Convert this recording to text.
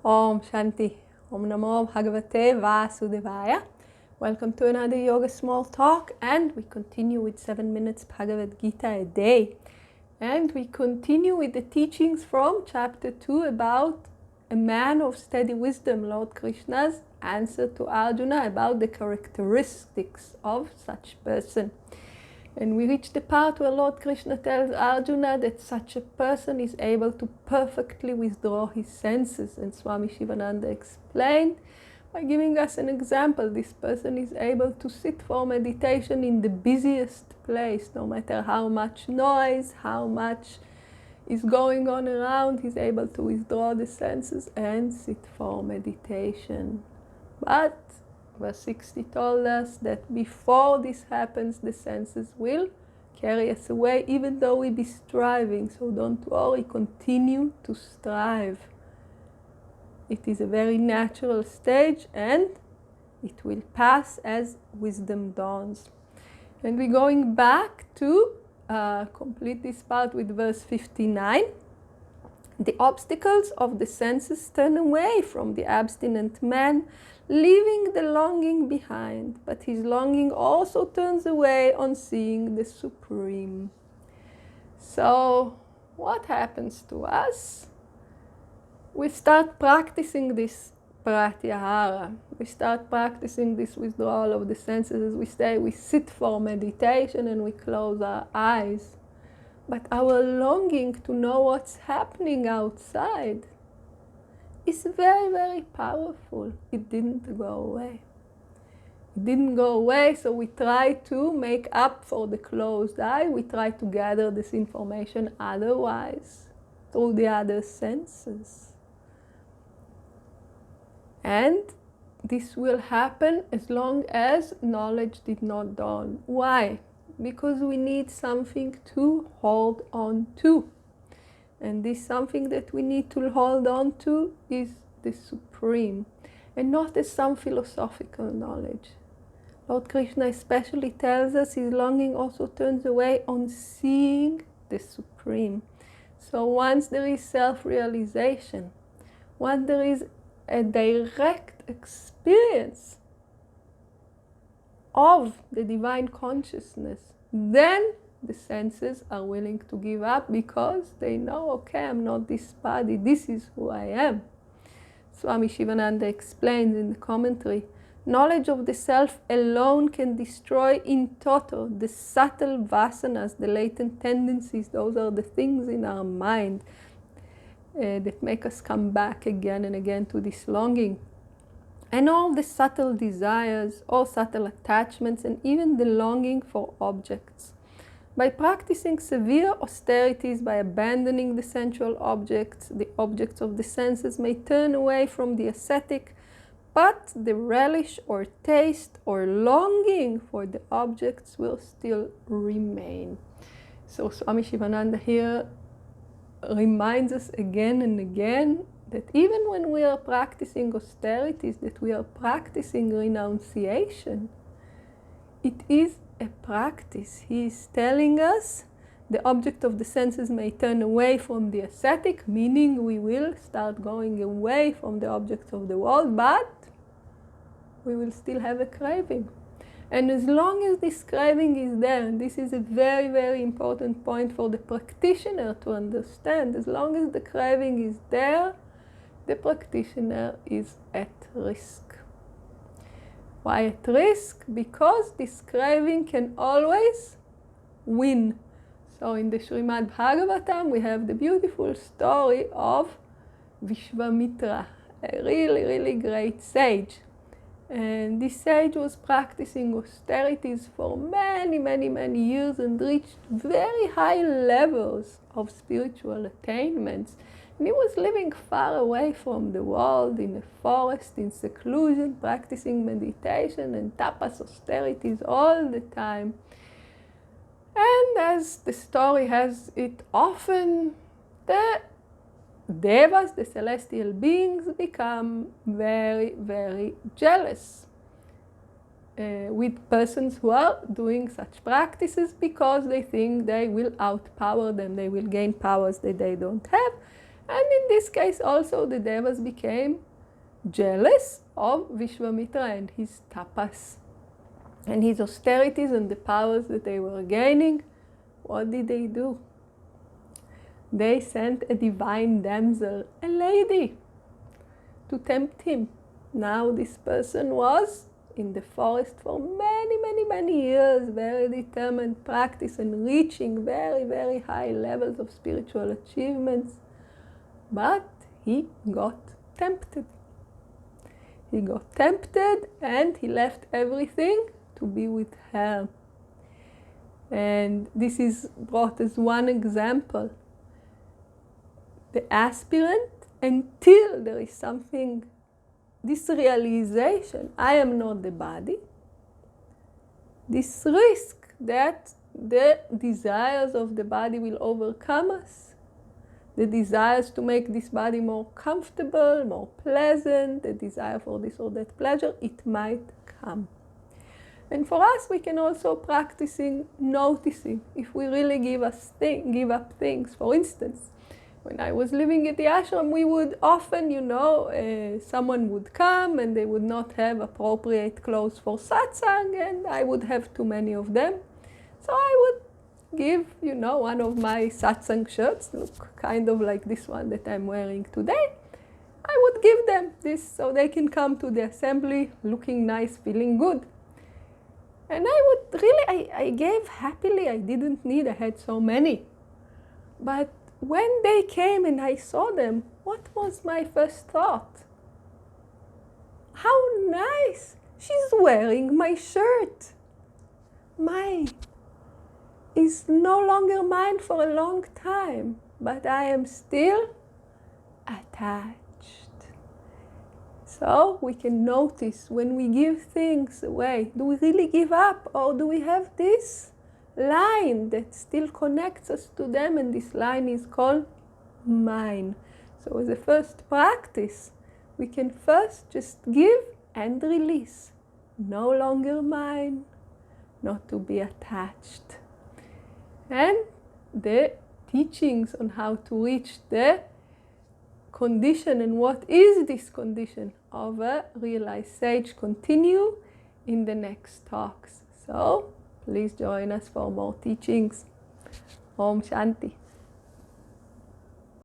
Om Shanti. Om Namo Bhagavate Vasudevaya. Welcome to another Yoga Small Talk, and we continue with 7 minutes Bhagavad Gita a day. And we continue with the teachings from chapter 2 about a man of steady wisdom, Lord Krishna's answer to Arjuna about the characteristics of such person. And we reach the part where Lord Krishna tells Arjuna that such a person is able to perfectly withdraw his senses. And Swami Shivananda explained by giving us an example. This person is able to sit for meditation in the busiest place, no matter how much noise, how much is going on around, he's able to withdraw the senses and sit for meditation. But verse 60 told us that before this happens, the senses will carry us away, even though we be striving. So don't worry, continue to strive. It is a very natural stage, and it will pass as wisdom dawns. And we're going back to complete this part with verse 59. The obstacles of the senses turn away from the abstinent man, leaving the longing behind, but his longing also turns away on seeing the Supreme. So, what happens to us? We start practicing this pratyahara. We start practicing this withdrawal of the senses. As we say, we sit for meditation and we close our eyes. But our longing to know what's happening outside is very, very powerful. It didn't go away. It didn't go away, so we try to make up for the closed eye. We try to gather this information otherwise, through the other senses. And this will happen as long as knowledge did not dawn. Why? Because we need something to hold on to. And this something that we need to hold on to is the Supreme, and not as some philosophical knowledge. Lord Krishna especially tells us his longing also turns away on seeing the Supreme. So once there is self-realization, once there is a direct experience of the divine consciousness, then the senses are willing to give up, because they know, okay, I'm not this body, this is who I am. Swami Shivananda explains in the commentary, knowledge of the self alone can destroy in toto the subtle vasanas, the latent tendencies. Those are the things in our mind that make us come back again and again to this longing. And all the subtle desires, all subtle attachments, and even the longing for objects. By practicing severe austerities, by abandoning the sensual objects, the objects of the senses may turn away from the ascetic, but the relish or taste or longing for the objects will still remain. So Swami Shivananda here reminds us again and again that even when we are practicing austerities, that we are practicing renunciation, it is a practice. He is telling us the object of the senses may turn away from the ascetic, meaning we will start going away from the objects of the world, but we will still have a craving. And as long as this craving is there, and this is a very, very important point for the practitioner to understand, as long as the craving is there, the practitioner is at risk. Why at risk? Because this craving can always win. So in the Srimad Bhagavatam, we have the beautiful story of Vishvamitra, a really, really great sage. And this sage was practicing austerities for many, many, many years and reached very high levels of spiritual attainments. And he was living far away from the world, in a forest, in seclusion, practicing meditation and tapas austerities all the time. And as the story has it often, the devas, the celestial beings, become very, very jealous with persons who are doing such practices, because they think they will outpower them, they will gain powers that they don't have. And in this case also the devas became jealous of Vishwamitra and his tapas and his austerities and the powers that they were gaining. What did they do? They sent a divine damsel, a lady, to tempt him. Now this person was in the forest for many years, very determined practice and reaching very high levels of spiritual achievements. But he got tempted. He got tempted and he left everything to be with her. And this is brought as one example. The aspirant, until there is something, this realization, I am not the body, this risk that the desires of the body will overcome us, the desires to make this body more comfortable, more pleasant, the desire for this or that pleasure, it might come. And for us, we can also practicing noticing. If we really give up things, for instance, when I was living at the ashram, we would often, someone would come and they would not have appropriate clothes for satsang, and I would have too many of them. So I would give, one of my satsang shirts, look kind of like this one that I'm wearing today. I would give them this so they can come to the assembly looking nice, feeling good. And I gave happily. I didn't need, I had so many. But when they came and I saw them, what was my first thought? How nice! She's wearing my shirt. Mine is no longer mine for a long time, but I am still attached. So we can notice when we give things away, do we really give up, or do we have this line that still connects us to them, and this line is called mine. So as a first practice, we can first just give and release. No longer mine, not to be attached. And the teachings on how to reach the condition and what is this condition of a realized sage continue in the next talks. So please join us for more teachings. Om Shanti.